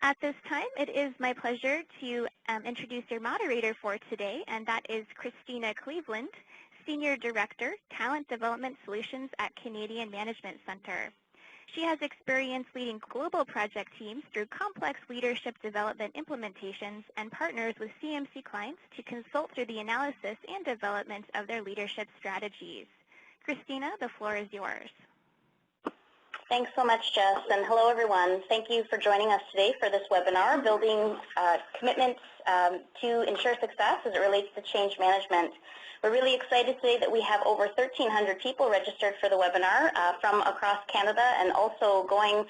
At this time, it is my pleasure to introduce your moderator for today, and that is Christina Cleveland, Senior Director, Talent Development Solutions at Canadian Management Center. She has experience leading global project teams through complex leadership development implementations and partners with CMC clients to consult through the analysis and development of their leadership strategies. Christina, the floor is yours. Thanks so much, Jess, and hello everyone. Thank you for joining us today for this webinar, Building Commitments to Ensure Success as it relates to Change Management. We're really excited today that we have over 1,300 people registered for the webinar from across Canada and also going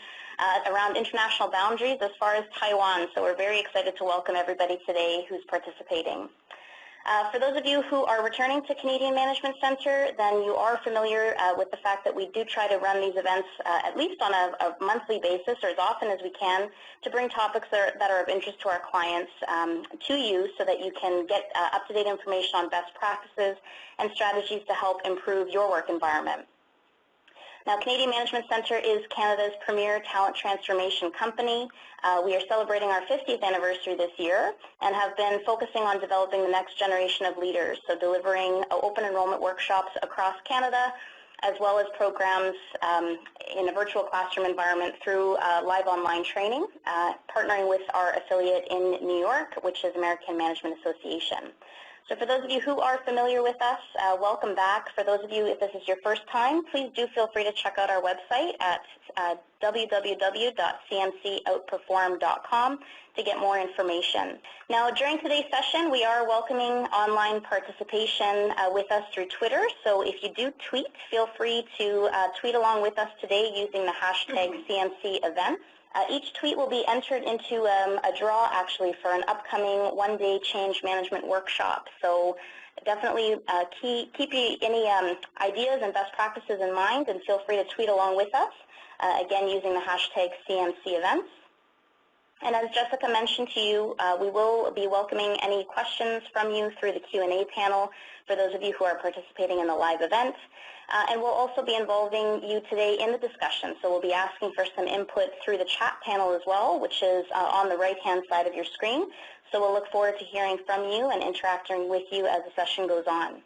around international boundaries as far as Taiwan. So we're very excited to welcome everybody today who's participating. For those of you who are returning to Canadian Management Center, then you are familiar with the fact that we do try to run these events at least on a monthly basis or as often as we can to bring topics that are of interest to our clients to you so that you can get up-to-date information on best practices and strategies to help improve your work environment. Now, Canadian Management Center is Canada's premier talent transformation company. We are celebrating our 50th anniversary this year and have been focusing on developing the next generation of leaders, so delivering open enrollment workshops across Canada, as well as programs in a virtual classroom environment through live online training, partnering with our affiliate in New York, which is American Management Association. So for those of you who are familiar with us, welcome back. For those of you, if this is your first time, please do feel free to check out our website at www.cmcoutperform.com to get more information. Now, during today's session, we are welcoming online participation with us through Twitter. So if you do tweet, feel free to tweet along with us today using the hashtag CMCEvents. Each tweet will be entered into a draw, actually, for an upcoming one-day change management workshop. So definitely keep any ideas and best practices in mind, and feel free to tweet along with us, again, using the hashtag CMCEvents. And as Jessica mentioned to you, we will be welcoming any questions from you through the Q&A panel for those of you who are participating in the live event. And we'll also be involving you today in the discussion. So we'll be asking for some input through the chat panel as well, which is on the right-hand side of your screen. So we'll look forward to hearing from you and interacting with you as the session goes on.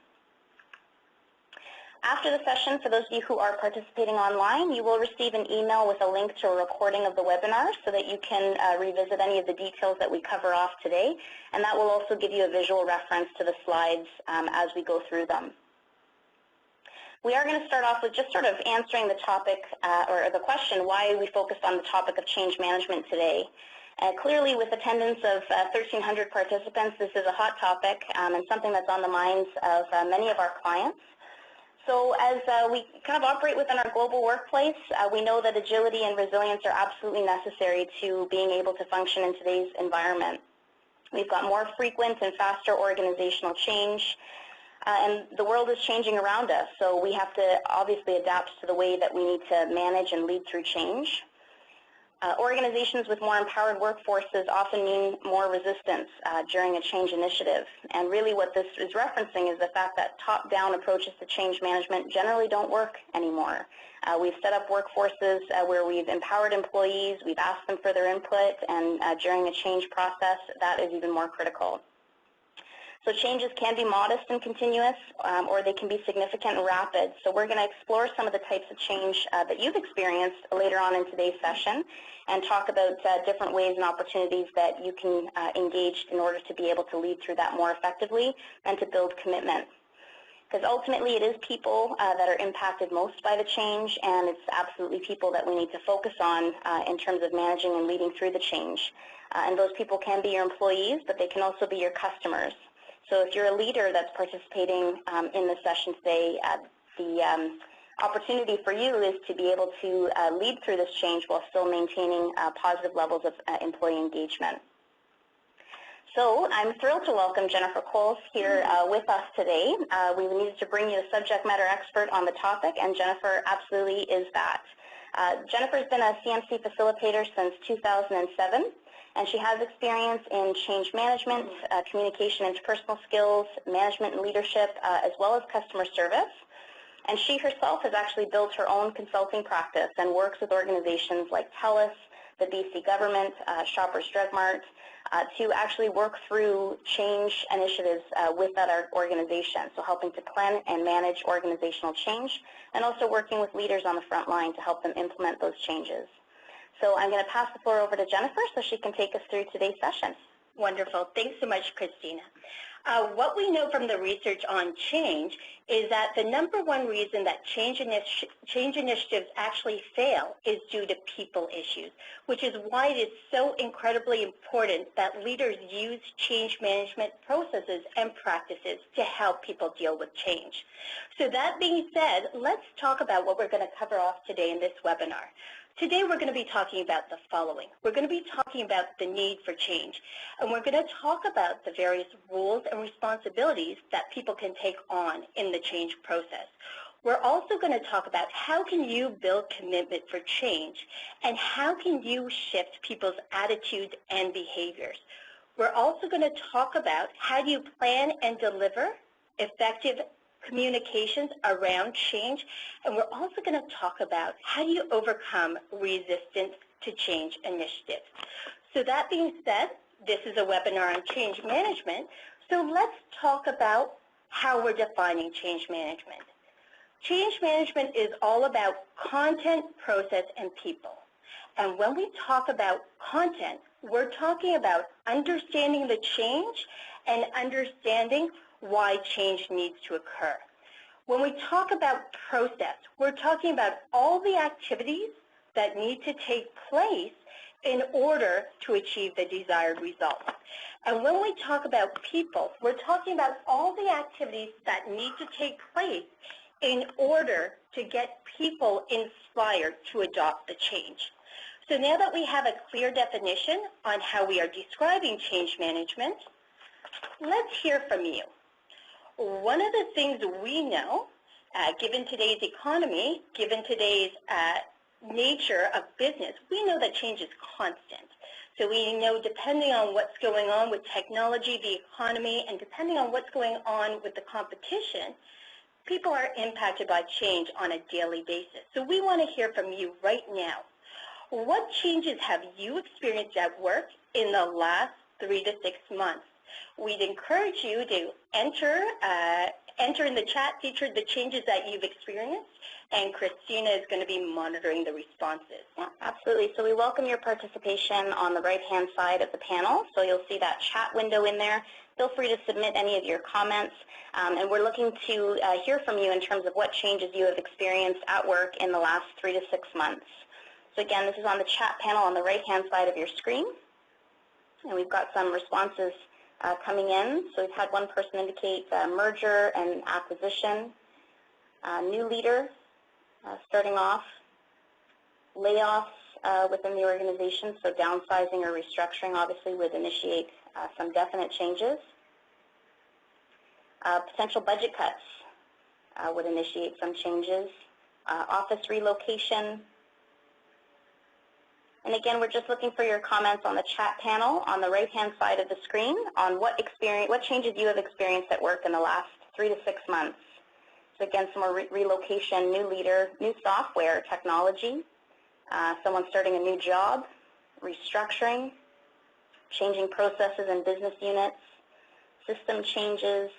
After the session, for those of you who are participating online, you will receive an email with a link to a recording of the webinar so that you can revisit any of the details that we cover off today, and that will also give you a visual reference to the slides as we go through them. We are going to start off with just sort of answering the topic or the question why we focused on the topic of change management today. Clearly, with attendance of 1,300 participants, this is a hot topic and something that's on the minds of many of our clients. So as we kind of operate within our global workplace, we know that agility and resilience are absolutely necessary to being able to function in today's environment. We've got more frequent and faster organizational change, and the world is changing around us, so we have to obviously adapt to the way that we need to manage and lead through change. Organizations with more empowered workforces often mean more resistance during a change initiative. And really what this is referencing is the fact that top-down approaches to change management generally don't work anymore. We've set up workforces where we've empowered employees, we've asked them for their input, and during a change process, that is even more critical. So changes can be modest and continuous, or they can be significant and rapid. So we're going to explore some of the types of change that you've experienced later on in today's session and talk about different ways and opportunities that you can engage in order to be able to lead through that more effectively and to build commitment. Because ultimately it is people that are impacted most by the change, and it's absolutely people that we need to focus on in terms of managing and leading through the change. And those people can be your employees, but they can also be your customers. So if you're a leader that's participating in the session today, the opportunity for you is to be able to lead through this change while still maintaining positive levels of employee engagement. So I'm thrilled to welcome Jennifer Coles here with us today. We needed to bring you a subject matter expert on the topic, and Jennifer absolutely is that. Jennifer's been a CMC facilitator since 2007. And she has experience in change management, communication and interpersonal skills, management and leadership, as well as customer service. And she herself has actually built her own consulting practice and works with organizations like TELUS, the BC government, Shoppers Drug Mart, to actually work through change initiatives with that organization. So helping to plan and manage organizational change, and also working with leaders on the front line to help them implement those changes. So I'm going to pass the floor over to Jennifer so she can take us through today's session. Wonderful. Thanks so much, Christina. What we know from the research on change is that the number one reason that change initiatives actually fail is due to people issues, which is why it is so incredibly important that leaders use change management processes and practices to help people deal with change. So that being said, let's talk about what we're going to cover off today in this webinar. Today we're going to be talking about the following. We're going to be talking about the need for change, and we're going to talk about the various roles and responsibilities that people can take on in the change process. We're also going to talk about how can you build commitment for change, and how can you shift people's attitudes and behaviors. We're also going to talk about how do you plan and deliver effective communications around change, and we're also going to talk about how do you overcome resistance to change initiatives. So that being said, this is a webinar on change management, so let's talk about how we're defining change management. Change management is all about content, process, and people. And when we talk about content, we're talking about understanding the change and understanding why change needs to occur. When we talk about process, we're talking about all the activities that need to take place in order to achieve the desired results. And when we talk about people, we're talking about all the activities that need to take place in order to get people inspired to adopt the change. So now that we have a clear definition on how we are describing change management, let's hear from you. One of the things we know, given today's economy, given today's nature of business, we know that change is constant. So we know depending on what's going on with technology, the economy, and depending on what's going on with the competition, people are impacted by change on a daily basis. So we want to hear from you right now. What changes have you experienced at work in the last 3 to 6 months? We'd encourage you to enter in the chat feature the changes that you've experienced, and Christina is going to be monitoring the responses. Yeah, absolutely. So we welcome your participation on the right-hand side of the panel. So you'll see that chat window in there. Feel free to submit any of your comments, and we're looking to hear from you in terms of what changes you have experienced at work in the last 3 to 6 months. So again, this is on the chat panel on the right-hand side of your screen, and we've got some responses coming in. So we've had one person indicate merger and acquisition, new leader starting off, layoffs within the organization, so downsizing or restructuring obviously would initiate some definite changes. Potential budget cuts would initiate some changes. Office relocation. And again, we're just looking for your comments on the chat panel on the right-hand side of the screen on what changes you have experienced at work in the last 3 to 6 months. So again, some more relocation, new leader, new software, technology, someone starting a new job, restructuring, changing processes and business units, system changes,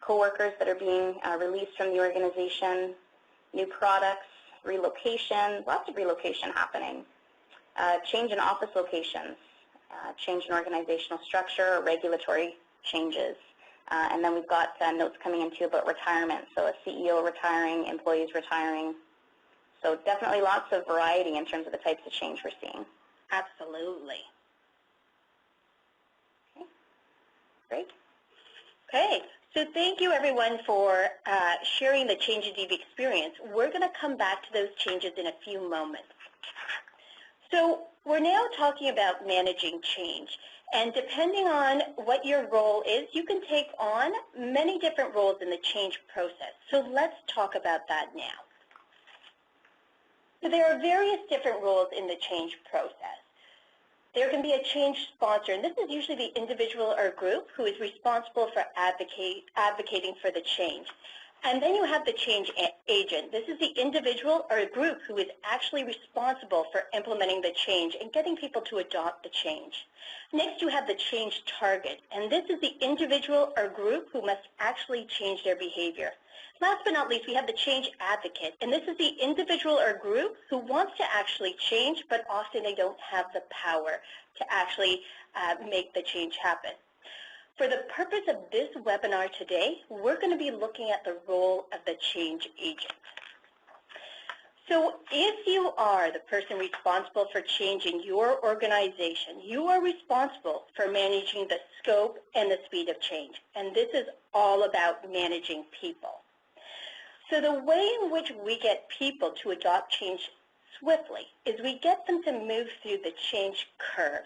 coworkers that are being released from the organization, new products, relocation, lots of relocation happening, change in office locations, change in organizational structure, regulatory changes. And then we've got notes coming in too about retirement, so a CEO retiring, employees retiring. So definitely lots of variety in terms of the types of change we're seeing. Absolutely. Okay, great. Okay. So thank you, everyone, for sharing the changes you've experienced. We're going to come back to those changes in a few moments. So we're now talking about managing change. And depending on what your role is, you can take on many different roles in the change process. So let's talk about that now. So there are various different roles in the change process. There can be a change sponsor, and this is usually the individual or group who is responsible for advocating for the change. And then you have the change agent. This is the individual or group who is actually responsible for implementing the change and getting people to adopt the change. Next, you have the change target, and this is the individual or group who must actually change their behavior. Last but not least, we have the change advocate, and this is the individual or group who wants to actually change, but often they don't have the power to actually make the change happen. For the purpose of this webinar today, we're going to be looking at the role of the change agent. So if you are the person responsible for changing your organization, you are responsible for managing the scope and the speed of change. And this is all about managing people. So the way in which we get people to adopt change swiftly is we get them to move through the change curve.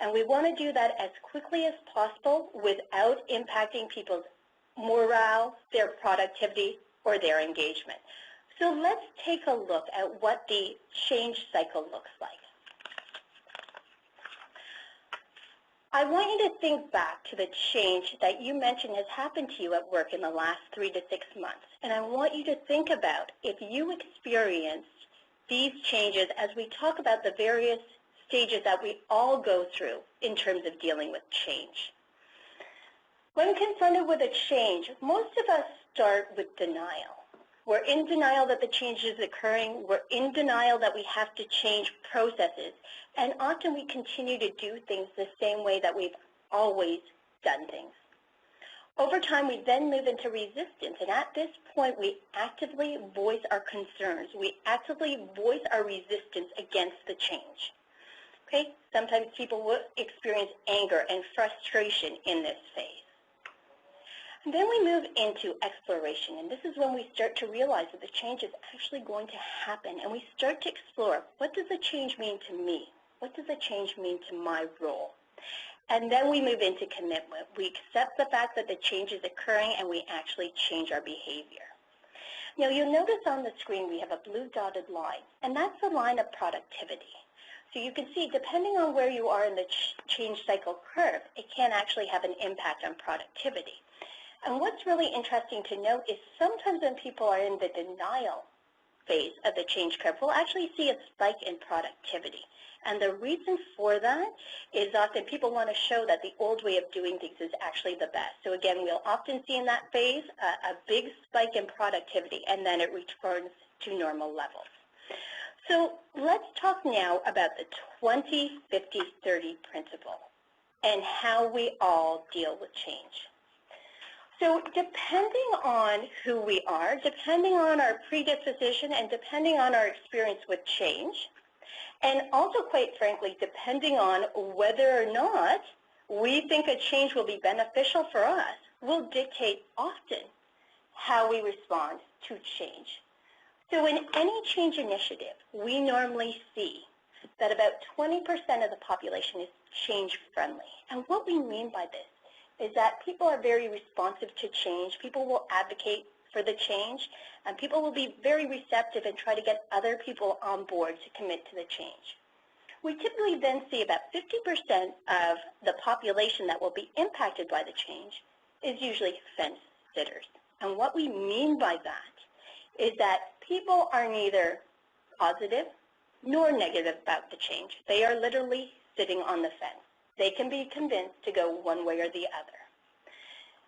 And we want to do that as quickly as possible without impacting people's morale, their productivity, or their engagement. So let's take a look at what the change cycle looks like. I want you to think back to the change that you mentioned has happened to you at work in the last 3 to 6 months. And I want you to think about if you experienced these changes as we talk about the various stages that we all go through in terms of dealing with change. When confronted with a change, most of us start with denial. We're in denial that the change is occurring. We're in denial that we have to change processes. And often we continue to do things the same way that we've always done things. Over time, we then move into resistance. And at this point, we actively voice our concerns. We actively voice our resistance against the change. Okay? Sometimes people will experience anger and frustration in this phase. And then we move into exploration, and this is when we start to realize that the change is actually going to happen, and we start to explore, what does the change mean to me? What does the change mean to my role? And then we move into commitment. We accept the fact that the change is occurring, and we actually change our behavior. Now, you'll notice on the screen we have a blue dotted line, and that's the line of productivity. So you can see, depending on where you are in the change cycle curve, it can actually have an impact on productivity. And what's really interesting to note is sometimes when people are in the denial phase of the change curve, we'll actually see a spike in productivity. And the reason for that is often people want to show that the old way of doing things is actually the best. So again, we'll often see in that phase a big spike in productivity, and then it returns to normal levels. So let's talk now about the 20-50-30 principle and how we all deal with change. So depending on who we are, depending on our predisposition, and depending on our experience with change, and also, quite frankly, depending on whether or not we think a change will be beneficial for us, will dictate often how we respond to change. So in any change initiative, we normally see that about 20% of the population is change friendly. And what we mean by this is that people are very responsive to change. People will advocate for the change, and people will be very receptive and try to get other people on board to commit to the change. We typically then see about 50% of the population that will be impacted by the change is usually fence sitters. And what we mean by that is that people are neither positive nor negative about the change. They are literally sitting on the fence. They can be convinced to go one way or the other.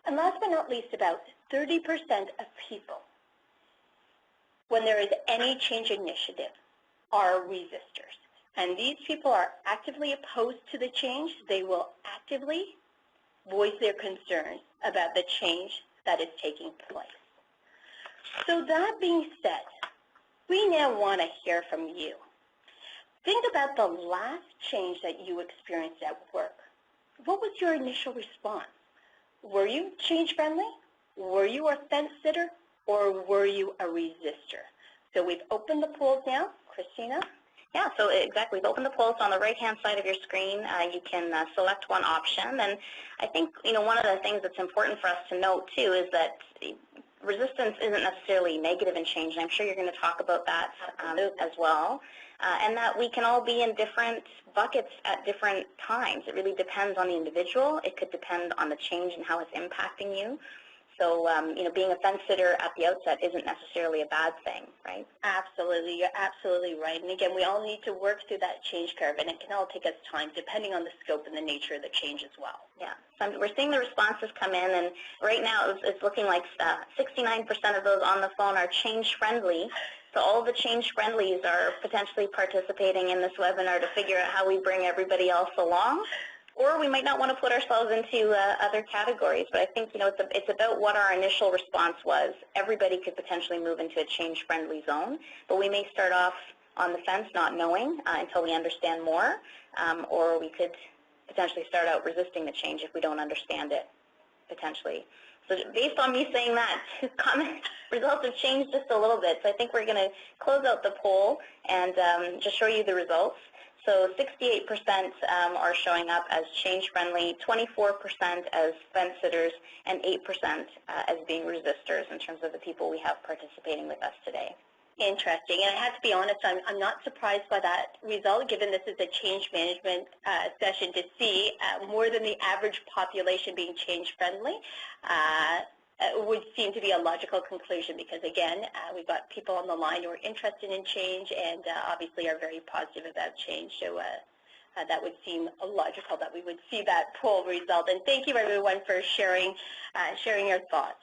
And last but not least, about 30% of people, when there is any change initiative, are resistors. And these people are actively opposed to the change. They will actively voice their concerns about the change that is taking place. So that being said, we now want to hear from you. Think about the last change that you experienced at work. What was your initial response? Were you change friendly? Were you a fence sitter? Or were you a resistor? So we've opened the polls now. Christina? Yeah, so exactly. We've opened the polls on the right-hand side of your screen. You can select one option. And I think, one of the things that's important for us to note, too, is that resistance isn't necessarily negative in change, and I'm sure you're going to talk about that as well, and that we can all be in different buckets at different times. It really depends on the individual. It could depend on the change and how it's impacting you. So, being a fence sitter at the outset isn't necessarily a bad thing, right? Absolutely. You're absolutely right. And again, we all need to work through that change curve, and it can all take us time depending on the scope and the nature of the change as well. Yeah. So we're seeing the responses come in, and right now it's looking like 69% of those on the phone are change-friendly. So all the change-friendlies are potentially participating in this webinar to figure out how we bring everybody else along. Or we might not want to put ourselves into other categories, but I think it's about what our initial response was. Everybody could potentially move into a change-friendly zone, but we may start off on the fence not knowing until we understand more, or we could potentially start out resisting the change if we don't understand it, potentially. So based on me saying that, results have changed just a little bit. So I think we're going to close out the poll and just show you the results. So 68% are showing up as change-friendly, 24% as fence-sitters, and 8% as being resistors in terms of the people we have participating with us today. Interesting. And I have to be honest, I'm not surprised by that result, given this is a change management session, to see more than the average population being change-friendly. Would seem to be a logical conclusion because, again, we've got people on the line who are interested in change and obviously are very positive about change. So that would seem logical that we would see that poll result. And thank you, everyone, for sharing your thoughts.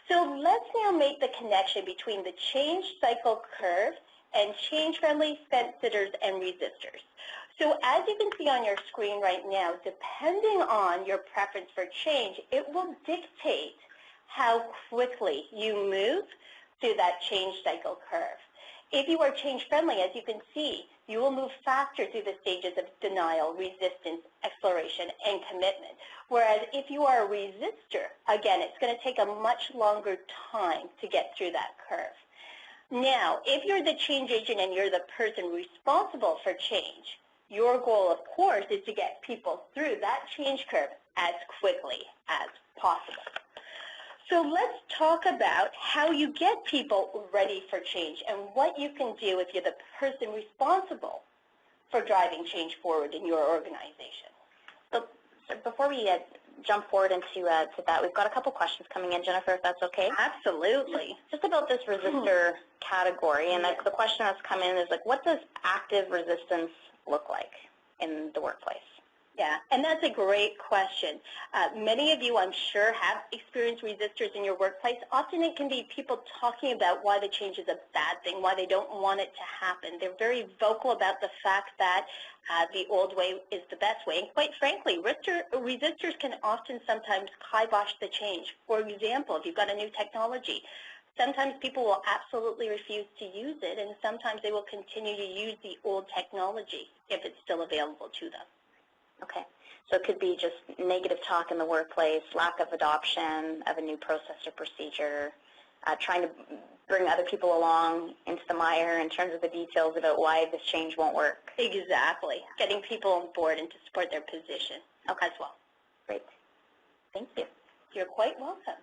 So let's now make the connection between the change cycle curve and change-friendly fence sitters and resistors. So as you can see on your screen right now, depending on your preference for change, it will dictate how quickly you move through that change cycle curve. If you are change-friendly, as you can see, you will move faster through the stages of denial, resistance, exploration, and commitment. Whereas if you are a resistor, again, it's going to take a much longer time to get through that curve. Now, if you're the change agent and you're the person responsible for change, your goal, of course, is to get people through that change curve as quickly as possible. So let's talk about how you get people ready for change and what you can do if you're the person responsible for driving change forward in your organization. So before we jump forward into that, we've got a couple questions coming in, Jennifer, if that's okay? Absolutely. Just about this resistor category, and the question that's come in is, like, what does active resistance look like in the workplace? Yeah, and that's a great question. Many of you, I'm sure, have experienced resistors in your workplace. Often it can be people talking about why the change is a bad thing, why they don't want it to happen. They're very vocal about the fact that the old way is the best way. And quite frankly, resistors can often sometimes kibosh the change. For example, if you've got a new technology, sometimes people will absolutely refuse to use it, and sometimes they will continue to use the old technology if it's still available to them. Okay, so it could be just negative talk in the workplace, lack of adoption of a new process or procedure, trying to bring other people along into the mire in terms of the details about why this change won't work. Exactly, getting people on board and to support their position as well. Great, thank you. You're quite welcome.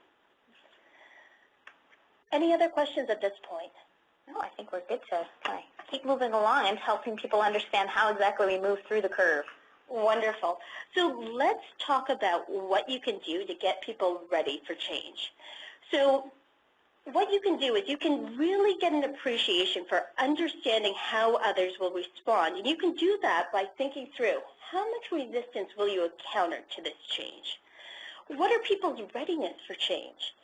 Any other questions at this point? No, I think we're good to kind of keep moving along and helping people understand how exactly we move through the curve. Wonderful. So let's talk about what you can do to get people ready for change. So what you can do is you can really get an appreciation for understanding how others will respond. And you can do that by thinking through, how much resistance will you encounter to this change? What are people's readiness for change?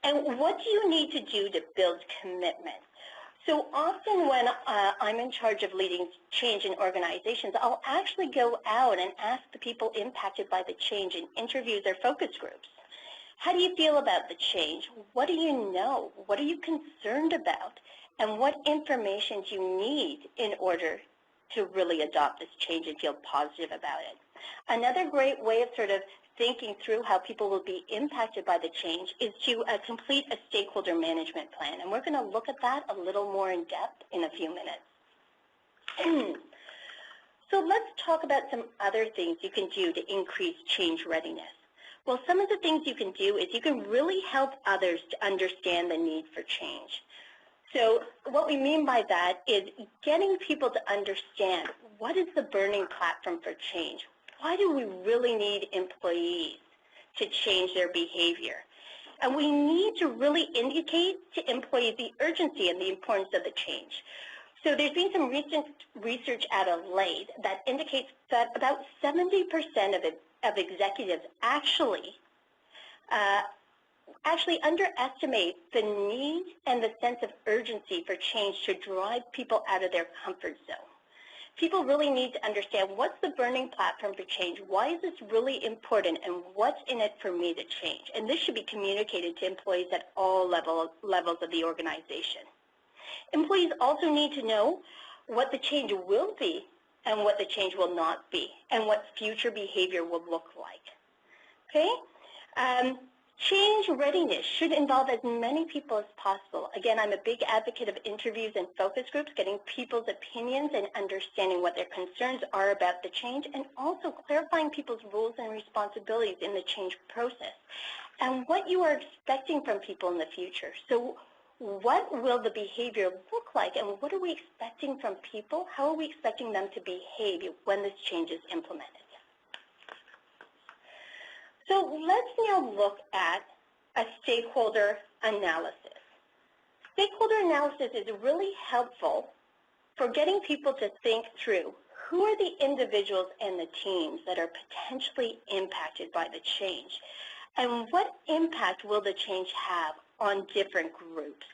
And what do you need to do to build commitment? So often when I'm in charge of leading change in organizations, I'll actually go out and ask the people impacted by the change in interviews or focus groups. How do you feel about the change? What do you know? What are you concerned about? And what information do you need in order to really adopt this change and feel positive about it? Another great way of sort of thinking through how people will be impacted by the change is to complete a stakeholder management plan. And we're going to look at that a little more in depth in a few minutes. So let's talk about some other things you can do to increase change readiness. Well, some of the things you can do is you can really help others to understand the need for change. So what we mean by that is getting people to understand, what is the burning platform for change? Why do we really need employees to change their behavior? And we need to really indicate to employees the urgency and the importance of the change. So there's been some recent research out of late that indicates that about 70% of executives actually underestimate the need and the sense of urgency for change to drive people out of their comfort zone. People really need to understand what's the burning platform for change, why is this really important, and what's in it for me to change. And this should be communicated to employees at all levels of the organization. Employees also need to know what the change will be and what the change will not be, and what future behavior will look like. Okay? Change readiness should involve as many people as possible. Again, I'm a big advocate of interviews and focus groups, getting people's opinions and understanding what their concerns are about the change, and also clarifying people's roles and responsibilities in the change process, and what you are expecting from people in the future. So what will the behavior look like, and what are we expecting from people? How are we expecting them to behave when this change is implemented? So let's now look at a stakeholder analysis. Stakeholder analysis is really helpful for getting people to think through who are the individuals and the teams that are potentially impacted by the change, and what impact will the change have on different groups.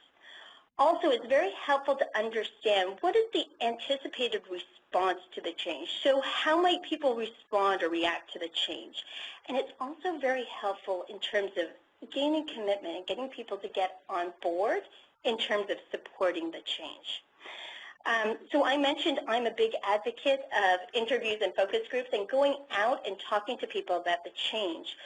Also, it's very helpful to understand what is the anticipated response to the change. So how might people respond or react to the change? And it's also very helpful in terms of gaining commitment and getting people to get on board in terms of supporting the change. So I mentioned I'm a big advocate of interviews and focus groups and going out and talking to people about the change.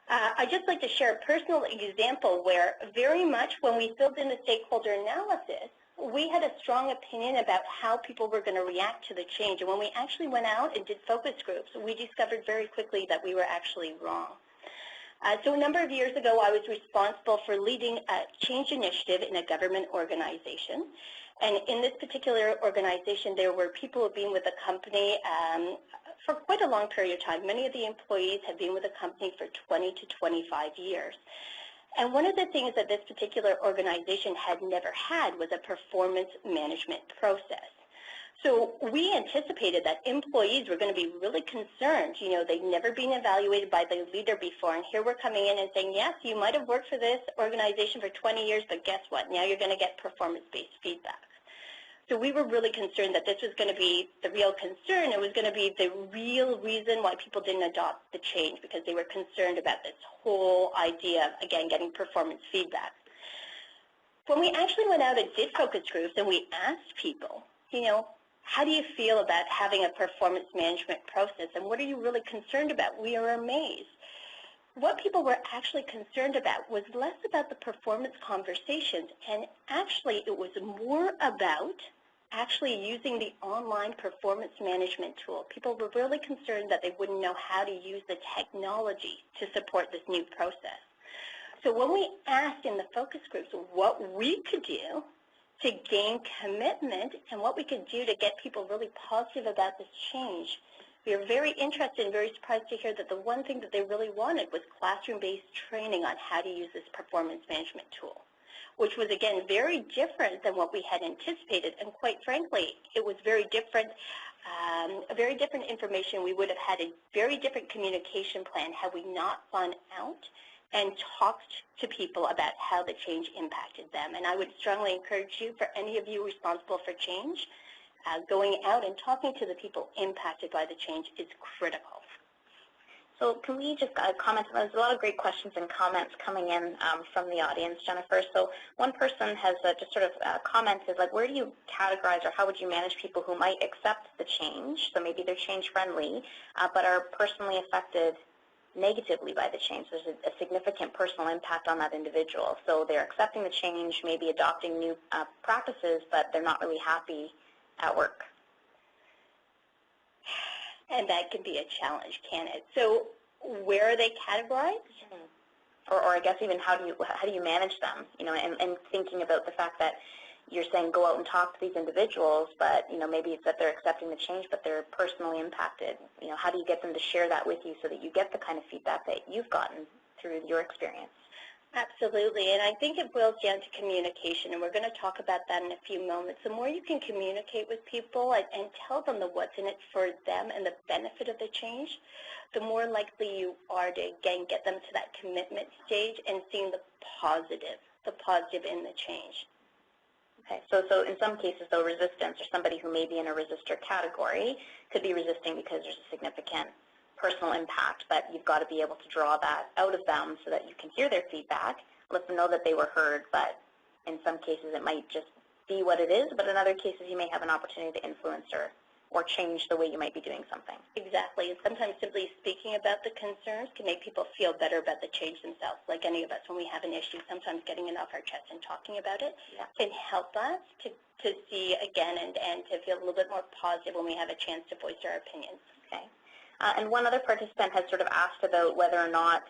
I'd just like to share a personal example where very much when we filled in the stakeholder analysis, we had a strong opinion about how people were going to react to the change. And when we actually went out and did focus groups, we discovered very quickly that we were actually wrong. So a number of years ago, I was responsible for leading a change initiative in a government organization. And in this particular organization, there were people who had been with the company for quite a long period of time. Many of the employees had been with the company for 20 to 25 years. And one of the things that this particular organization had never had was a performance management process. So we anticipated that employees were going to be really concerned. You know, they'd never been evaluated by the leader before, and here we're coming in and saying, yes, you might have worked for this organization for 20 years, but guess what? Now you're going to get performance-based feedback. So we were really concerned that this was going to be the real concern. It was going to be the real reason why people didn't adopt the change, because they were concerned about this whole idea of, again, getting performance feedback. When we actually went out and did focus groups and we asked people, you know, how do you feel about having a performance management process, and what are you really concerned about? We are amazed. What people were actually concerned about was less about the performance conversations, and actually it was more about actually using the online performance management tool. People were really concerned that they wouldn't know how to use the technology to support this new process. So when we asked in the focus groups what we could do to gain commitment and what we could do to get people really positive about this change, we were very interested and very surprised to hear that the one thing that they really wanted was classroom-based training on how to use this performance management tool, which was, again, very different than what we had anticipated. And quite frankly, it was very different, a very different information. We would have had a very different communication plan had we not gone out and talked to people about how the change impacted them. And I would strongly encourage you, for any of you responsible for change, going out and talking to the people impacted by the change is critical. So can we just comment? There's a lot of great questions and comments coming in from the audience, Jennifer. So one person has just sort of commented, like, where do you categorize or how would you manage people who might accept the change? So maybe they're change friendly, but are personally affected negatively by the change. There's a significant personal impact on that individual. So they're accepting the change, maybe adopting new practices, but they're not really happy at work. And that can be a challenge, can it? So where are they categorized? Or I guess even how do you manage them? You know, and thinking about the fact that you're saying go out and talk to these individuals, but you know, maybe it's that they're accepting the change, but they're personally impacted. You know, how do you get them to share that with you so that you get the kind of feedback that you've gotten through your experience? Absolutely, and I think it boils down to communication, and we're going to talk about that in a few moments. The more you can communicate with people and tell them the what's in it for them and the benefit of the change, the more likely you are to, again, get them to that commitment stage and seeing the positive in the change. Okay, so in some cases, though, resistance, or somebody who may be in a resistor category could be resisting because there's a significant personal impact, but you've got to be able to draw that out of them so that you can hear their feedback, let them know that they were heard, but in some cases it might just be what it is, but in other cases you may have an opportunity to influence or change the way you might be doing something. Exactly, and sometimes simply speaking about the concerns can make people feel better about the change themselves. Like any of us, when we have an issue, sometimes getting it off our chest and talking about it can help us to see again and to feel a little bit more positive when we have a chance to voice our opinions. Okay. And one other participant has sort of asked about whether or not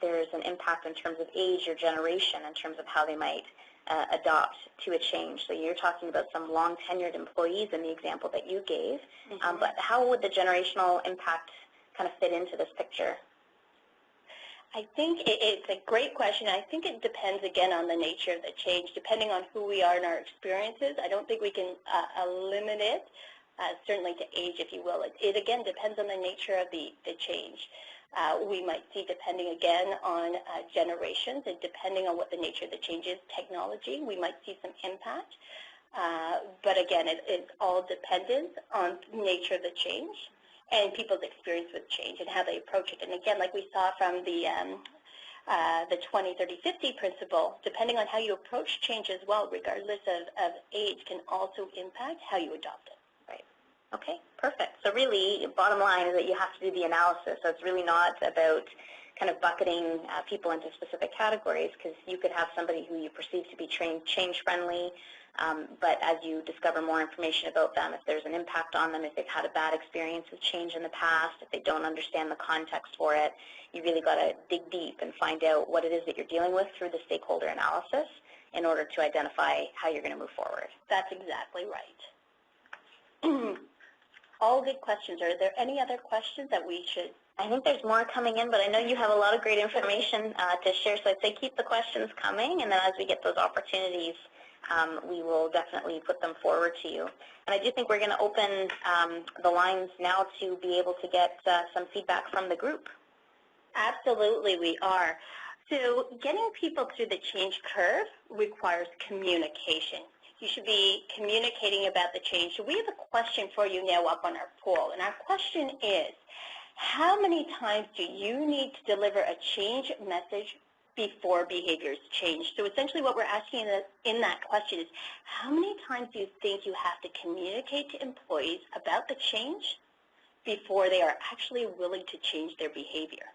there's an impact in terms of age or generation in terms of how they might adopt to a change. So you're talking about some long-tenured employees in the example that you gave, but how would the generational impact kind of fit into this picture? I think it's a great question. I think it depends, again, on the nature of the change, depending on who we are and our experiences. I don't think we can limit it. Certainly to age, if you will. It again depends on the nature of the change. We might see, depending again on generations and depending on what the nature of the change is, technology, we might see some impact. But again, it's all dependent on the nature of the change and people's experience with change and how they approach it. And again, like we saw from the 20, 30, 50 principle, depending on how you approach change as well, regardless of age, can also impact how you adopt it. Okay, perfect. So really, bottom line is that you have to do the analysis. So it's really not about kind of bucketing people into specific categories, because you could have somebody who you perceive to be change-friendly, but as you discover more information about them, if there's an impact on them, if they've had a bad experience with change in the past, if they don't understand the context for it, you really got to dig deep and find out what it is that you're dealing with through the stakeholder analysis in order to identify how you're going to move forward. That's exactly right. All good questions. Are there any other questions that we should? I think there's more coming in, but I know you have a lot of great information to share, so I'd say keep the questions coming, and then as we get those opportunities, we will definitely put them forward to you. And I do think we're going to open the lines now to be able to get some feedback from the group. Absolutely, we are. So getting people through the change curve requires communication. You should be communicating about the change. So we have a question for you now up on our poll, and our question is, how many times do you need to deliver a change message before behaviors change? So essentially what we're asking in that question is, how many times do you think you have to communicate to employees about the change before they are actually willing to change their behavior?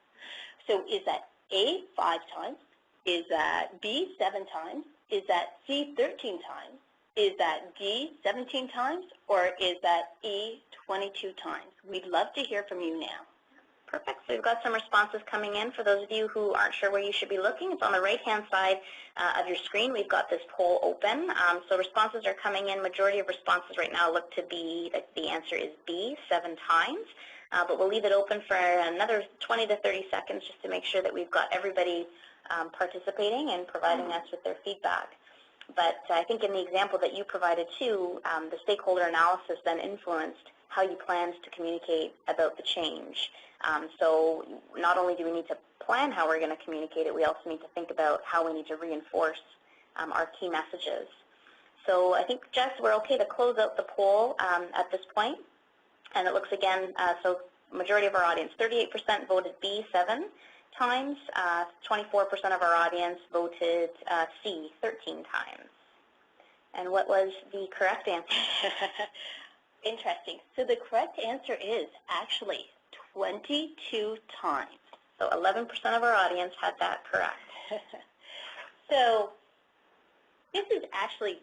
So is that A, 5 times? Is that B, 7 times? Is that C, 13 times? Is that D, 17 times? Or is that E, 22 times? We'd love to hear from you now. Perfect. So we've got some responses coming in. For those of you who aren't sure where you should be looking, it's on the right-hand side of your screen. We've got this poll open. So responses are coming in. Majority of responses right now look to be that the answer is B, 7 times. But we'll leave it open for another 20 to 30 seconds just to make sure that we've got everybody participating and providing us with their feedback. But I think in the example that you provided too, the stakeholder analysis then influenced how you planned to communicate about the change. So not only do we need to plan how we're going to communicate it, we also need to think about how we need to reinforce our key messages. So I think, Jess, we're okay to close out the poll at this point. And it looks again, so majority of our audience, 38% voted B, 7 times, 24% of our audience voted C, 13 times. And what was the correct answer? Interesting. So the correct answer is actually 22 times. So 11% of our audience had that correct. So this is actually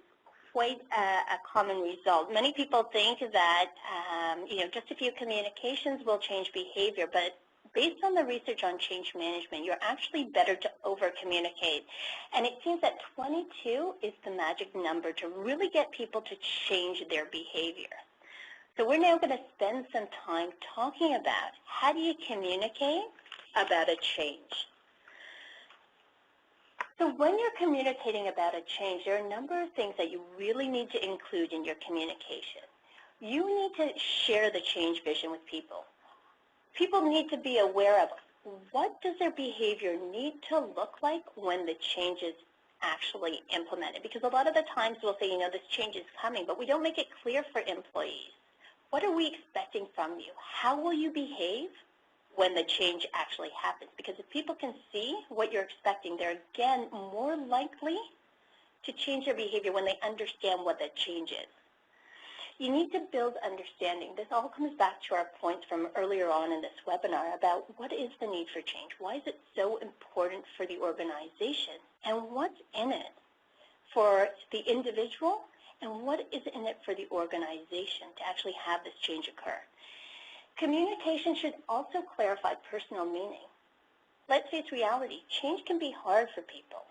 quite a common result. Many people think that just a few communications will change behavior, but based on the research on change management, you're actually better to over-communicate. And it seems that 22 is the magic number to really get people to change their behavior. So we're now going to spend some time talking about how do you communicate about a change. So when you're communicating about a change, there are a number of things that you really need to include in your communication. You need to share the change vision with people. People need to be aware of what does their behavior need to look like when the change is actually implemented. Because a lot of the times we'll say, this change is coming, but we don't make it clear for employees. What are we expecting from you? How will you behave when the change actually happens? Because if people can see what you're expecting, they're again more likely to change their behavior when they understand what the change is. You need to build understanding. This all comes back to our points from earlier on in this webinar about what is the need for change? Why is it so important for the organization? And what's in it for the individual? And what is in it for the organization to actually have this change occur? Communication should also clarify personal meaning. Let's face reality, change can be hard for people.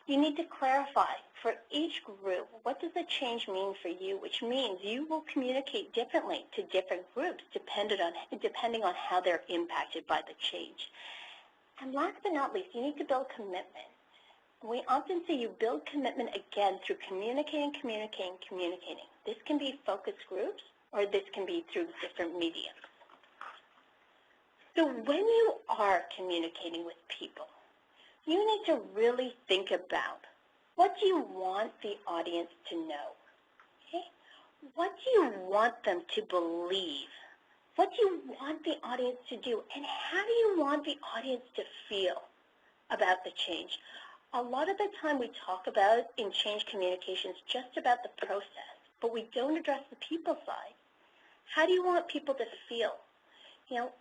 You need to clarify for each group, what does the change mean for you, which means you will communicate differently to different groups depending on how they're impacted by the change. And last but not least, you need to build commitment. We often see you build commitment again through communicating. This can be focus groups or this can be through different mediums. So when you are communicating with people, you need to really think about what do you want the audience to know? Okay? What do you want them to believe? What do you want the audience to do? And how do you want the audience to feel about the change? A lot of the time we talk about in change communications just about the process, but we don't address the people side. How do you want people to feel?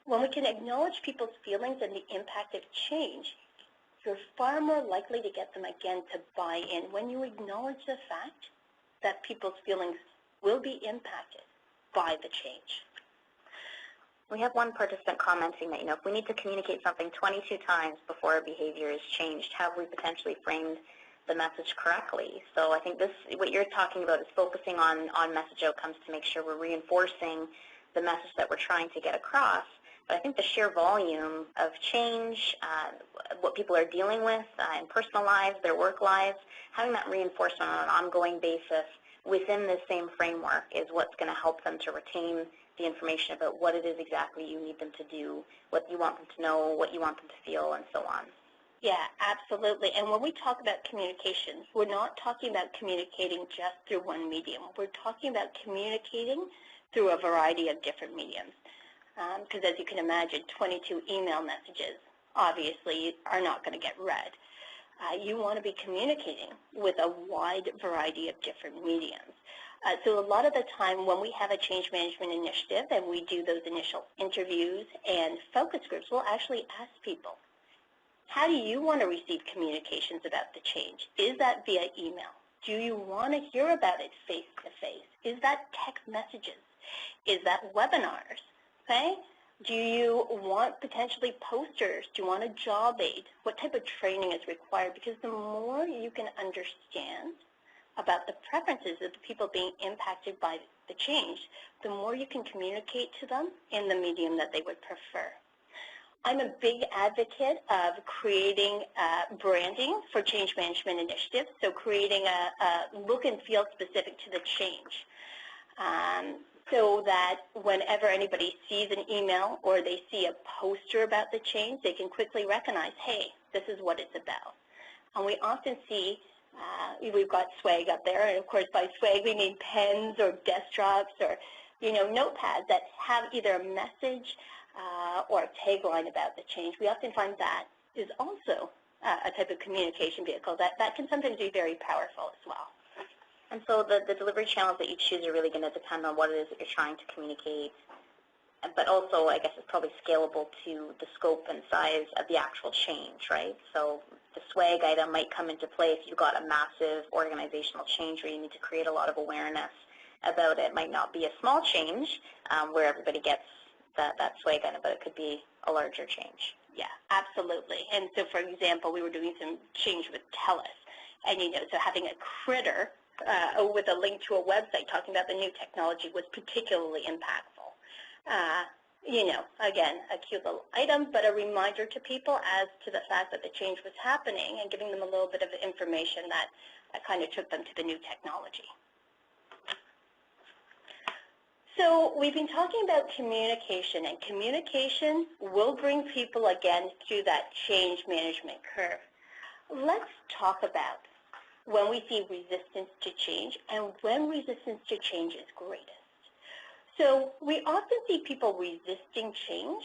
When we can acknowledge people's feelings and the impact of change, you're far more likely to get them again to buy in when you acknowledge the fact that people's feelings will be impacted by the change. We have one participant commenting that, if we need to communicate something 22 times before our behavior is changed, have we potentially framed the message correctly? So I think what you're talking about is focusing on message outcomes to make sure we're reinforcing the message that we're trying to get across. But I think the sheer volume of change, what people are dealing with in personal lives, their work lives, having that reinforcement on an ongoing basis within the same framework is what's going to help them to retain the information about what it is exactly you need them to do, what you want them to know, what you want them to feel, and so on. Yeah, absolutely. And when we talk about communications, we're not talking about communicating just through one medium. We're talking about communicating through a variety of different mediums. Because as you can imagine, 22 email messages obviously are not going to get read. You want to be communicating with a wide variety of different mediums. So a lot of the time when we have a change management initiative and we do those initial interviews and focus groups, we'll actually ask people, how do you want to receive communications about the change? Is that via email? Do you want to hear about it face-to-face? Is that text messages? Is that webinars? Okay? Do you want potentially posters? Do you want a job aid? What type of training is required? Because the more you can understand about the preferences of the people being impacted by the change, the more you can communicate to them in the medium that they would prefer. I'm a big advocate of creating branding for change management initiatives, so creating a look and feel specific to the change. So that whenever anybody sees an email or they see a poster about the change, they can quickly recognize, hey, this is what it's about. And we often see, we've got swag up there, and of course by swag we mean pens or desktops or notepads that have either a message or a tagline about the change. We often find that is also a type of communication vehicle that can sometimes be very powerful as well. And so the delivery channels that you choose are really going to depend on what it is that you're trying to communicate, but also I guess it's probably scalable to the scope and size of the actual change, right? So the swag item might come into play if you've got a massive organizational change where you need to create a lot of awareness about it. It might not be a small change where everybody gets that swag item, but it could be a larger change. Yeah, absolutely. And so, for example, we were doing some change with TELUS, and so having a critter with a link to a website talking about the new technology was particularly impactful. again, a cute little item, but a reminder to people as to the fact that the change was happening and giving them a little bit of information that kind of took them to the new technology. So we've been talking about communication, and communication will bring people, again, through that change management curve. Let's talk about when we see resistance to change and when resistance to change is greatest. So we often see people resisting change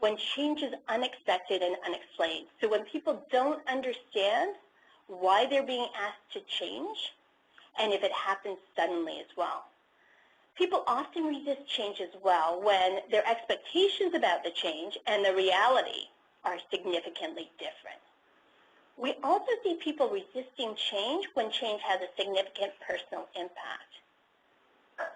when change is unexpected and unexplained. So when people don't understand why they're being asked to change, and if it happens suddenly as well. People often resist change as well when their expectations about the change and the reality are significantly different. We also see people resisting change when change has a significant personal impact.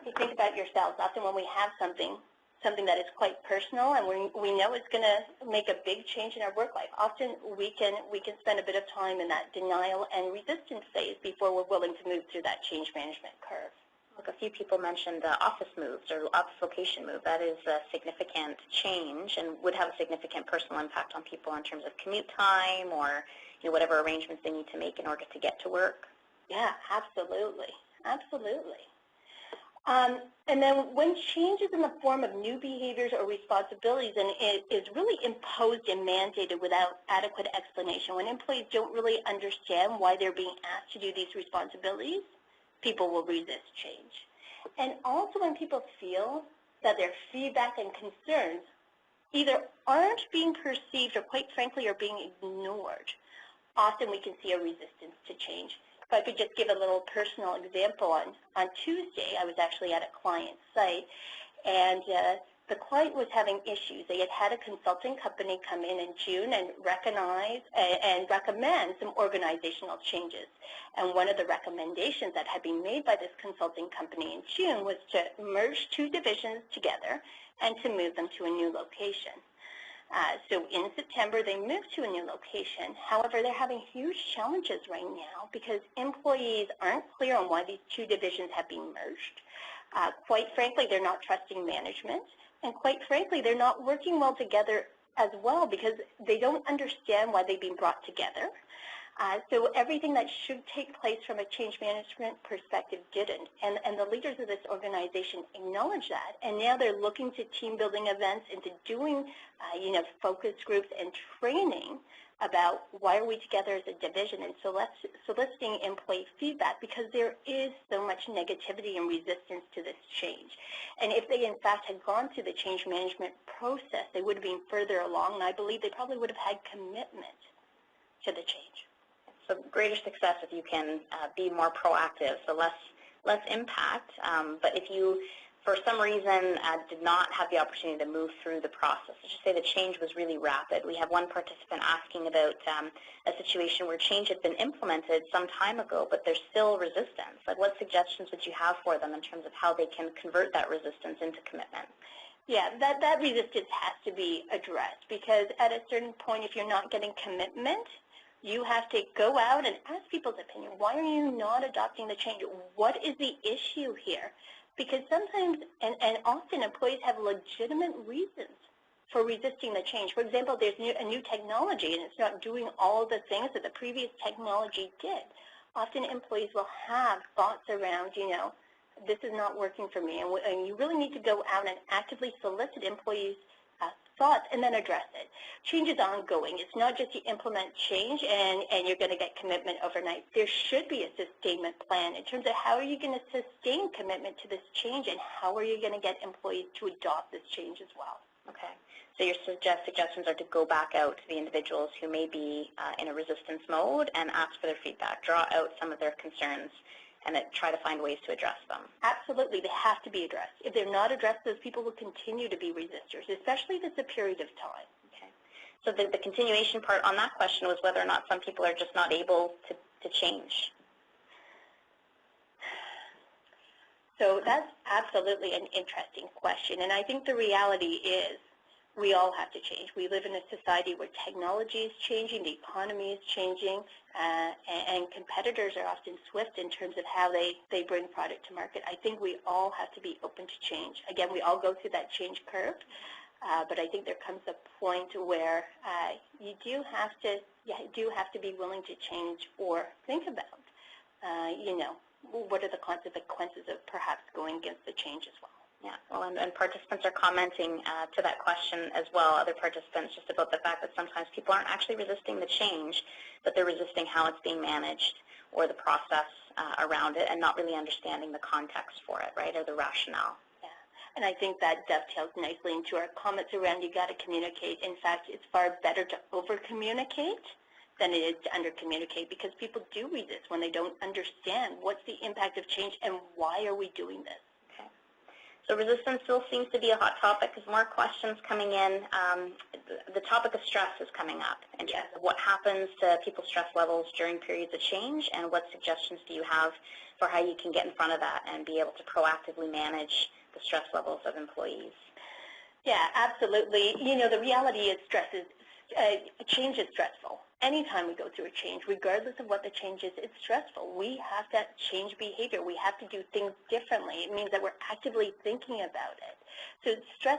You think about yourselves, often when we have something that is quite personal and we know it's going to make a big change in our work life, often we can spend a bit of time in that denial and resistance phase before we're willing to move through that change management curve. Look, a few people mentioned office moves or office location move. That is a significant change and would have a significant personal impact on people in terms of commute time or whatever arrangements they need to make in order to get to work. Yeah, absolutely. Absolutely. And then when change is in the form of new behaviors or responsibilities and it is really imposed and mandated without adequate explanation, when employees don't really understand why they're being asked to do these responsibilities, people will resist change. And also when people feel that their feedback and concerns either aren't being perceived or quite frankly are being ignored, often we can see a resistance to change. If I could just give a little personal example, on Tuesday I was actually at a client site and the client was having issues. They had a consulting company come in June and recognize and recommend some organizational changes. And one of the recommendations that had been made by this consulting company in June was to merge two divisions together and to move them to a new location. So in September, they moved to a new location. However, they're having huge challenges right now because employees aren't clear on why these two divisions have been merged. Quite frankly, they're not trusting management. And quite frankly, they're not working well together as well because they don't understand why they've been brought together. So everything that should take place from a change management perspective didn't. And the leaders of this organization acknowledge that. And now they're looking to team building events and to doing, focus groups and training about why are we together as a division and soliciting employee feedback because there is so much negativity and resistance to this change. And if they in fact had gone through the change management process, they would have been further along, and I believe they probably would have had commitment to the change. So greater success if you can be more proactive, so less impact. But if you, for some reason, did not have the opportunity to move through the process, let's just say the change was really rapid. We have one participant asking about a situation where change had been implemented some time ago, but there's still resistance. Like, what suggestions would you have for them in terms of how they can convert that resistance into commitment? Yeah, that resistance has to be addressed because at a certain point, if you're not getting commitment, you have to go out and ask people's opinion. Why are you not adopting the change? What is the issue here? Because sometimes and often employees have legitimate reasons for resisting the change. For example, there's a new technology and it's not doing all the things that the previous technology did. Often employees will have thoughts around, this is not working for me. And you really need to go out and actively solicit employees' thoughts and then address it. Change is ongoing. It's not just you implement change and you're going to get commitment overnight. There should be a sustainment plan in terms of how are you going to sustain commitment to this change and how are you going to get employees to adopt this change as well. Okay. So your suggestions are to go back out to the individuals who may be in a resistance mode and ask for their feedback, draw out some of their concerns, and try to find ways to address them. Absolutely. They have to be addressed. If they're not addressed, those people will continue to be resistors, especially if it's a period of time. Okay. So the continuation part on that question was whether or not some people are just not able to change. So that's absolutely an interesting question. And I think the reality is we all have to change. We live in a society where technology is changing, the economy is changing, and competitors are often swift in terms of how they bring product to market. I think we all have to be open to change. Again, we all go through that change curve. but I think there comes a point where you do have to be willing to change or think about, what are the consequences of perhaps going against the change as well. Yeah, well, and participants are commenting to that question as well, other participants, just about the fact that sometimes people aren't actually resisting the change, but they're resisting how it's being managed or the process around it and not really understanding the context for it, right, or the rationale. Yeah, and I think that dovetails nicely into our comments around you got to communicate. In fact, it's far better to over-communicate than it is to under-communicate, because people do resist when they don't understand what's the impact of change and why are we doing this. So resistance still seems to be a hot topic. There's more questions coming in. The topic of stress is coming up in terms of what happens to people's stress levels during periods of change, and what suggestions do you have for how you can get in front of that and be able to proactively manage the stress levels of employees? Yeah, absolutely. The reality is change is stressful. Anytime we go through a change, regardless of what the change is, it's stressful. We have to change behavior. We have to do things differently. It means that we're actively thinking about it. So stress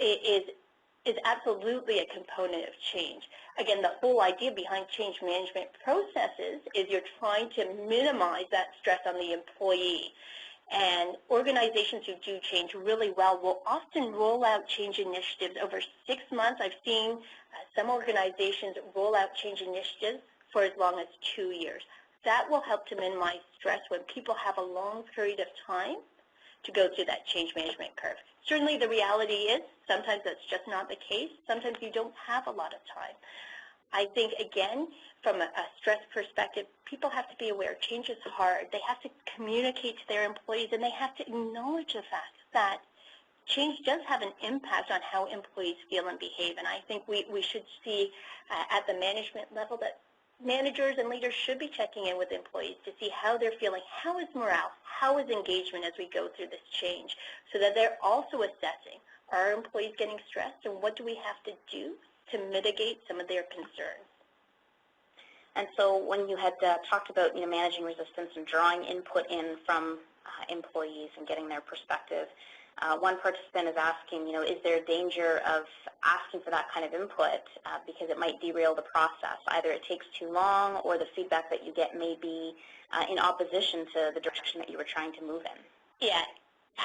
is absolutely a component of change. Again, the whole idea behind change management processes is you're trying to minimize that stress on the employee. And organizations who do change really well will often roll out change initiatives over 6 months. I've seen some organizations roll out change initiatives for as long as 2 years. That will help to minimize stress when people have a long period of time to go through that change management curve. Certainly the reality is sometimes that's just not the case. Sometimes you don't have a lot of time. I think, again, from a stress perspective, people have to be aware change is hard. They have to communicate to their employees, and they have to acknowledge the fact that change does have an impact on how employees feel and behave. And I think we should see at the management level that managers and leaders should be checking in with employees to see how they're feeling, how is morale, how is engagement as we go through this change, so that they're also assessing, are employees getting stressed, and what do we have to do to mitigate some of their concerns. And so when you had talked about managing resistance and drawing input in from employees and getting their perspective, one participant is asking, is there a danger of asking for that kind of input because it might derail the process? Either it takes too long or the feedback that you get may be in opposition to the direction that you were trying to move in. Yeah.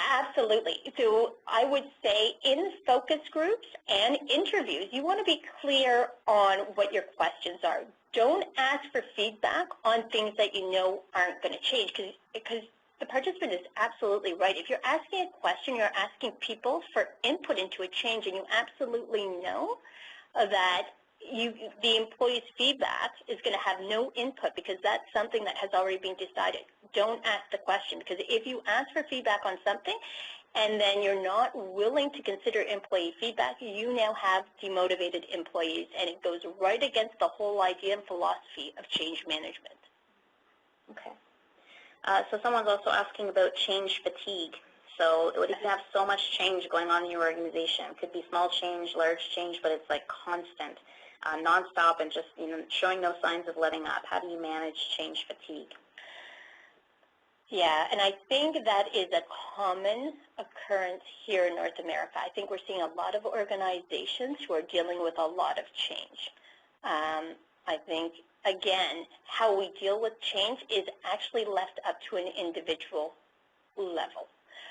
Absolutely. So I would say in focus groups and interviews, you want to be clear on what your questions are. Don't ask for feedback on things that you know aren't going to change, because the participant is absolutely right. If you're asking a question, you're asking people for input into a change, and you absolutely know that the employee's feedback is going to have no input because that's something that has already been decided. Don't ask the question, because if you ask for feedback on something and then you're not willing to consider employee feedback, you now have demotivated employees, and it goes right against the whole idea and philosophy of change management. Okay. So someone's also asking about change fatigue. So if you have so much change going on in your organization, it could be small change, large change, but it's like constant, nonstop, and just showing no signs of letting up. How do you manage change fatigue? Yeah, and I think that is a common occurrence here in North America. I think we're seeing a lot of organizations who are dealing with a lot of change. I think, again, how we deal with change is actually left up to an individual level.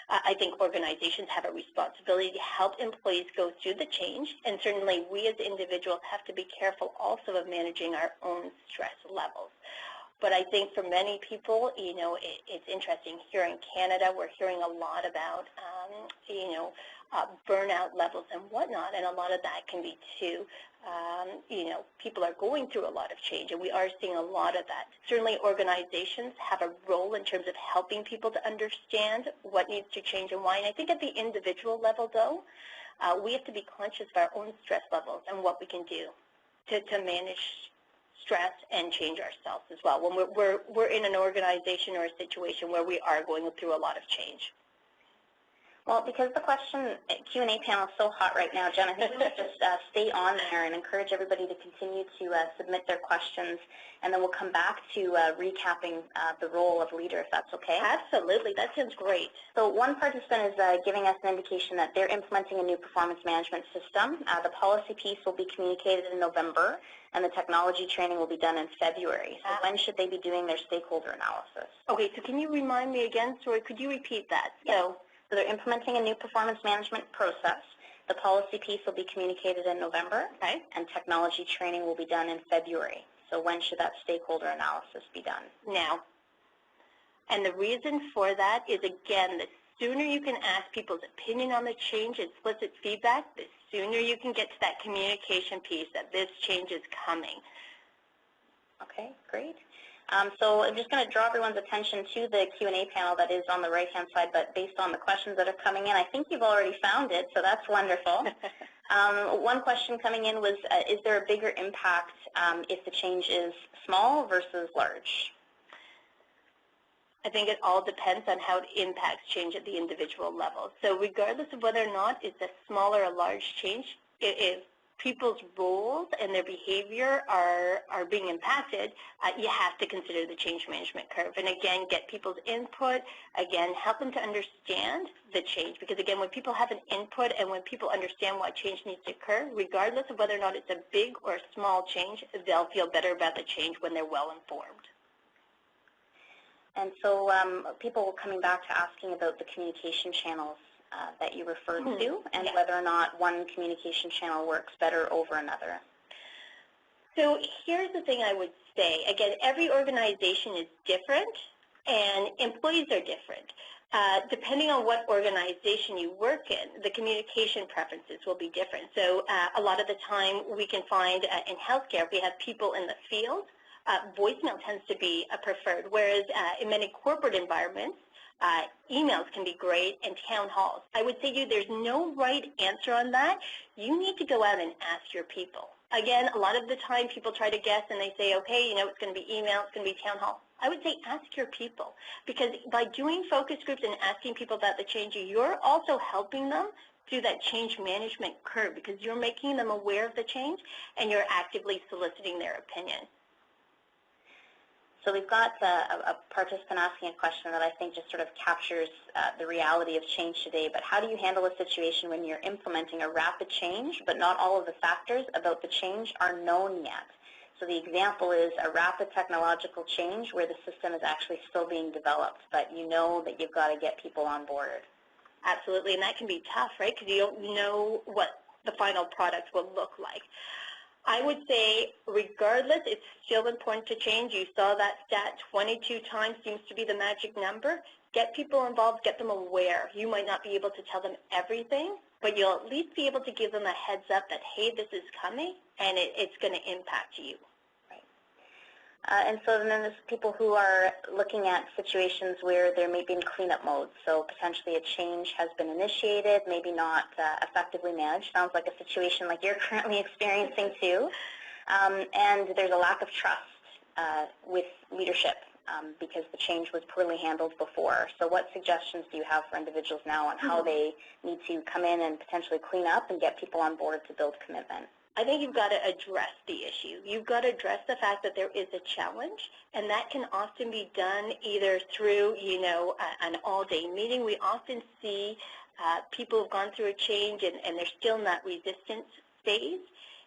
I think organizations have a responsibility to help employees go through the change, and certainly we as individuals have to be careful also of managing our own stress levels. But I think for many people, it's interesting. Here in Canada, we're hearing a lot about, burnout levels and whatnot, and a lot of that can be too, people are going through a lot of change, and we are seeing a lot of that. Certainly organizations have a role in terms of helping people to understand what needs to change and why. And I think at the individual level, though, we have to be conscious of our own stress levels and what we can do to manage stress and change ourselves as well when we're in an organization or a situation where we are going through a lot of change. Well, because the Q&A panel is so hot right now, Jen, I think we should just stay on there and encourage everybody to continue to submit their questions, and then we'll come back to recapping the role of leader, if that's okay. Absolutely. That sounds great. So one participant is giving us an indication that they're implementing a new performance management system. The policy piece will be communicated in November, and the technology training will be done in February. So when should they be doing their stakeholder analysis? Okay, so can you remind me again? Sorry, could you repeat that? Yes. So they're implementing a new performance management process. The policy piece will be communicated in November, okay, and technology training will be done in February. So when should that stakeholder analysis be done? Now. And the reason for that is, again, the sooner you can ask people's opinion on the change and solicit feedback, the sooner you can get to that communication piece that this change is coming. Okay, great. So I'm just going to draw everyone's attention to the Q&A panel that is on the right-hand side, but based on the questions that are coming in, I think you've already found it, so that's wonderful. One question coming in was, is there a bigger impact if the change is small versus large? I think it all depends on how it impacts change at the individual level. So regardless of whether or not it's a small or a large change, if people's roles and their behavior are being impacted, you have to consider the change management curve. And again, get people's input, again, help them to understand the change. Because again, when people have an input and when people understand why change needs to occur, regardless of whether or not it's a big or a small change, they'll feel better about the change when they're well informed. And so people coming back to asking about the communication channels that you referred to, and whether or not one communication channel works better over another. So here's the thing I would say. Again, every organization is different, and employees are different. Depending on what organization you work in, the communication preferences will be different. So a lot of the time we can find in healthcare, if we have people in the field, voicemail tends to be a preferred, whereas in many corporate environments, emails can be great, and town halls. I would say to you, there's no right answer on that. You need to go out and ask your people. Again, a lot of the time people try to guess and they say, okay, you know, it's going to be email, it's going to be town hall. I would say ask your people, because by doing focus groups and asking people about the change, you're also helping them through that change management curve, because you're making them aware of the change and you're actively soliciting their opinion. So we've got a participant asking a question that I think just sort of captures the reality of change today, but how do you handle a situation when you're implementing a rapid change, but not all of the factors about the change are known yet? So the example is a rapid technological change where the system is actually still being developed, but you know that you've got to get people on board. Absolutely, and that can be tough, right, because you don't know what the final product will look like. I would say, regardless, it's still important to change. You saw that stat 22 times seems to be the magic number. Get people involved, get them aware. You might not be able to tell them everything, but you'll at least be able to give them a heads up that, hey, this is coming, and it's going to impact you. And so then there's people who are looking at situations where there may be in cleanup mode. So potentially a change has been initiated, maybe not effectively managed. Sounds like a situation like you're currently experiencing too. And there's a lack of trust with leadership because the change was poorly handled before. So what suggestions do you have for individuals now on how they need to come in and potentially clean up and get people on board to build commitment? I think you've got to address the issue. You've got to address the fact that there is a challenge, and that can often be done either through, you know, an all-day meeting. We often see people who've gone through a change and they're still in that resistance phase.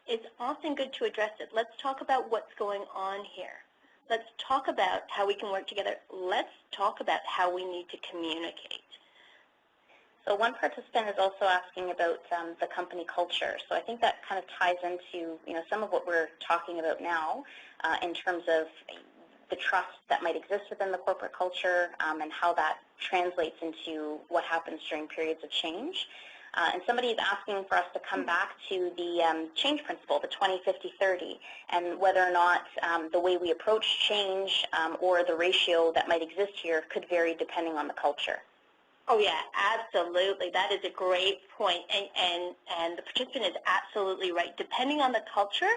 It's often good to address it. Let's talk about what's going on here. Let's talk about how we can work together. Let's talk about how we need to communicate. So one participant is also asking about the company culture. So I think that kind of ties into, you know, some of what we're talking about now in terms of the trust that might exist within the corporate culture and how that translates into what happens during periods of change. And somebody is asking for us to come back to the change principle, the 20-50-30, and whether or not the way we approach change or the ratio that might exist here could vary depending on the culture. Oh yeah, absolutely. That is a great point, and the participant is absolutely right. Depending on the culture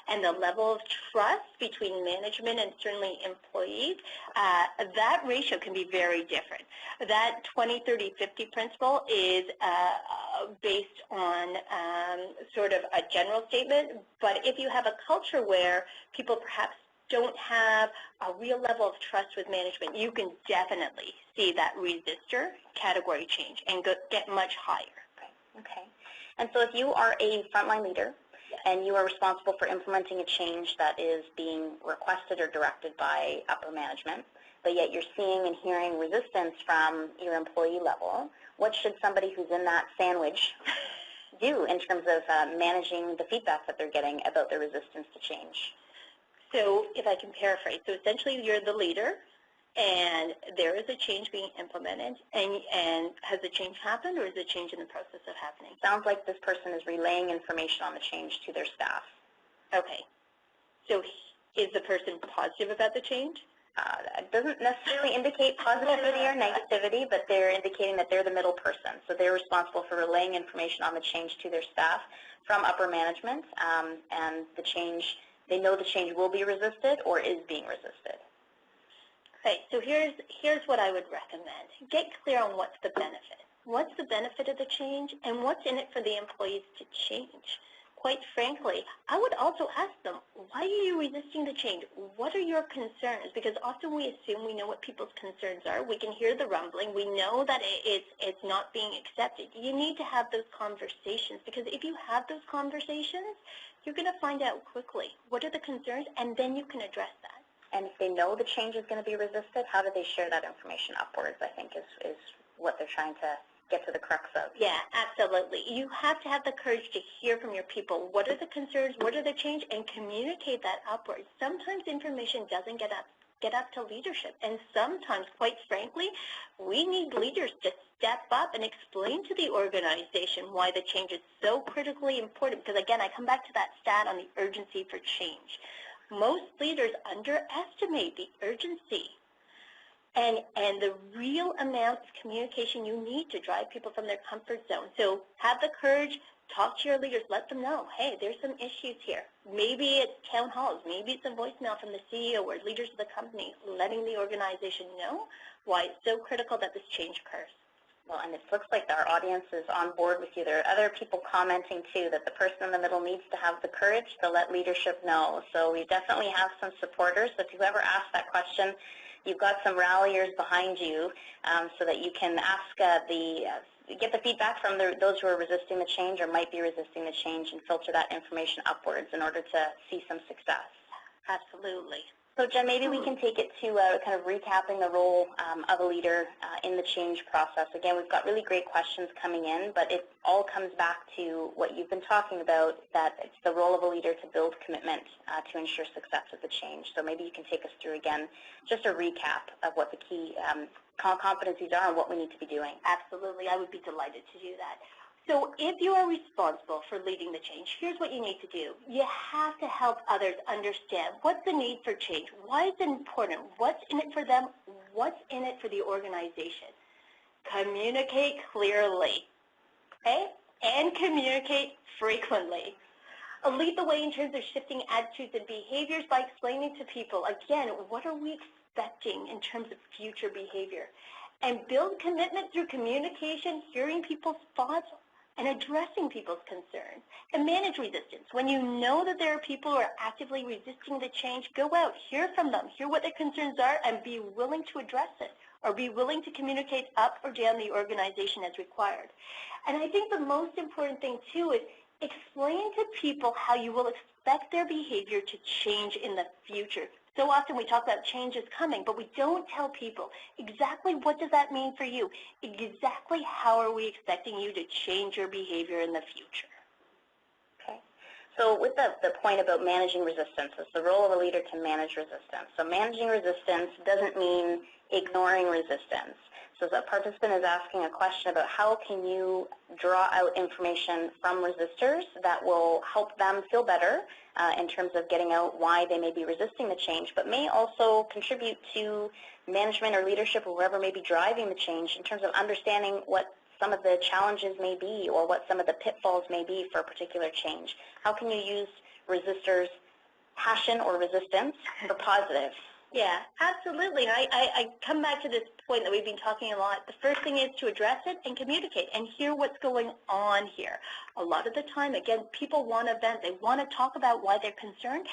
and the level of trust between management and certainly employees, that ratio can be very different. That 20-30-50 principle is based on sort of a general statement, but if you have a culture where people perhaps don't have a real level of trust with management, you can definitely see that resistor category change and get much higher. Okay. And so if you are a frontline leader and you are responsible for implementing a change that is being requested or directed by upper management, but yet you're seeing and hearing resistance from your employee level, what should somebody who's in that sandwich do in terms of managing the feedback that they're getting about their resistance to change? So if I can paraphrase, so essentially you're the leader and there is a change being implemented, and has the change happened or is the change in the process of happening? Sounds like this person is relaying information on the change to their staff. Okay. So is the person positive about the change? It doesn't necessarily indicate positivity or negativity, but they're indicating that they're the middle person. So they're responsible for relaying information on the change to their staff from upper management, and the change, they know the change will be resisted or is being resisted. Okay, so here's what I would recommend. Get clear on what's the benefit. What's the benefit of the change, and what's in it for the employees to change? Quite frankly, I would also ask them, why are you resisting the change? What are your concerns? Because often we assume we know what people's concerns are. We can hear the rumbling. We know that it's not being accepted. You need to have those conversations, because if you have those conversations, you're going to find out quickly what are the concerns, and then you can address that. And if they know the change is going to be resisted, how do they share that information upwards, I think, is what they're trying to get to the crux of. Yeah, absolutely. You have to have the courage to hear from your people. What are the concerns? What are the change? And communicate that upwards. Sometimes information doesn't get up to leadership. And sometimes, quite frankly, we need leaders to step up and explain to the organization why the change is so critically important. Because, again, I come back to that stat on the urgency for change. Most leaders underestimate the urgency and the real amount of communication you need to drive people from their comfort zone. So have the courage, talk to your leaders, let them know, hey, there's some issues here. Maybe it's town halls, maybe it's a voicemail from the CEO or leaders of the company letting the organization know why it's so critical that this change occurs. Well, and it looks like our audience is on board with you. There are other people commenting, too, that the person in the middle needs to have the courage to let leadership know. So we definitely have some supporters. If you ever ask that question, you've got some ralliers behind you so that you can ask get the feedback from those who are resisting the change or might be resisting the change and filter that information upwards in order to see some success. Absolutely. So, Jen, maybe we can take it to kind of recapping the role of a leader in the change process. Again, we've got really great questions coming in, but it all comes back to what you've been talking about, that it's the role of a leader to build commitment to ensure success of the change. So maybe you can take us through, again, just a recap of what the key competencies are and what we need to be doing. Absolutely. I would be delighted to do that. So if you are responsible for leading the change, here's what you need to do. You have to help others understand what's the need for change, why is it important, what's in it for them, what's in it for the organization. Communicate clearly, okay? And communicate frequently. Lead the way in terms of shifting attitudes and behaviors by explaining to people, again, what are we expecting in terms of future behavior? And build commitment through communication, hearing people's thoughts, and addressing people's concerns. And manage resistance. When you know that there are people who are actively resisting the change, go out, hear from them, hear what their concerns are, and be willing to address it, or be willing to communicate up or down the organization as required. And I think the most important thing, too, is explain to people how you will expect their behavior to change in the future. So often we talk about change is coming, but we don't tell people exactly what does that mean for you, exactly how are we expecting you to change your behavior in the future. Okay. So with the point about managing resistance, it's the role of a leader to manage resistance. So managing resistance doesn't mean ignoring resistance. So the participant is asking a question about how can you draw out information from resistors that will help them feel better in terms of getting out why they may be resisting the change, but may also contribute to management or leadership or whoever may be driving the change in terms of understanding what some of the challenges may be or what some of the pitfalls may be for a particular change. How can you use resistors' passion or resistance for positive? Yeah, absolutely. I come back to this point that we've been talking a lot. The first thing is to address it and communicate and hear what's going on here. A lot of the time, again, people want to vent. They want to talk about why they're concerned.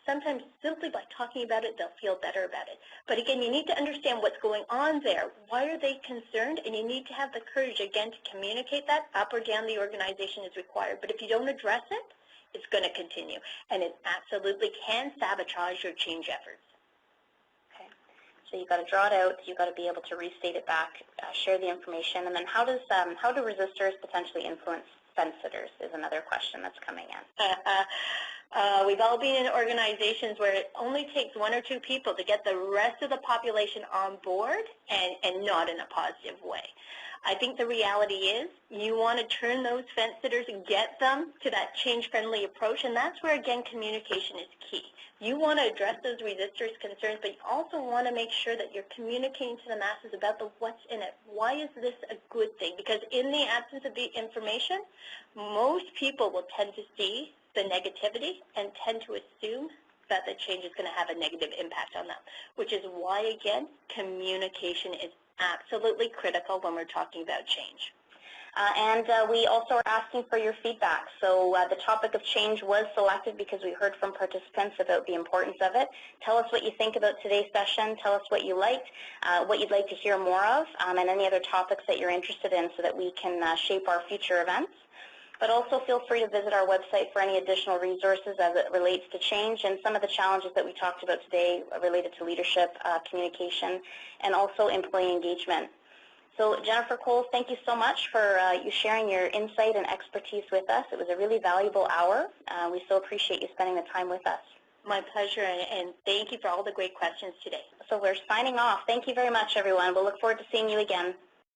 Sometimes simply by talking about it, they'll feel better about it. But again, you need to understand what's going on there. Why are they concerned? And you need to have the courage, again, to communicate that up or down the organization is required. But if you don't address it, it's going to continue. And it absolutely can sabotage your change efforts. So you've got to draw it out, you've got to be able to restate it back, share the information, and then how do resistors potentially influence fence sitters is another question that's coming in. We've all been in organizations where it only takes one or two people to get the rest of the population on board and not in a positive way. I think the reality is you want to turn those fence sitters and get them to that change-friendly approach, and that's where, again, communication is key. You want to address those resistors' concerns, but you also want to make sure that you're communicating to the masses about the what's in it. Why is this a good thing? Because in the absence of the information, most people will tend to see the negativity and tend to assume that the change is going to have a negative impact on them, which is why, again, communication is absolutely critical when we're talking about change. We also are asking for your feedback. So the topic of change was selected because we heard from participants about the importance of it. Tell us what you think about today's session. Tell us what you liked, what you'd like to hear more of, and any other topics that you're interested in so that we can shape our future events. But also feel free to visit our website for any additional resources as it relates to change and some of the challenges that we talked about today related to leadership, communication, and also employee engagement. So Jennifer Cole, thank you so much for you sharing your insight and expertise with us. It was a really valuable hour. We so appreciate you spending the time with us. My pleasure, and thank you for all the great questions today. So we're signing off. Thank you very much, everyone. We'll look forward to seeing you again.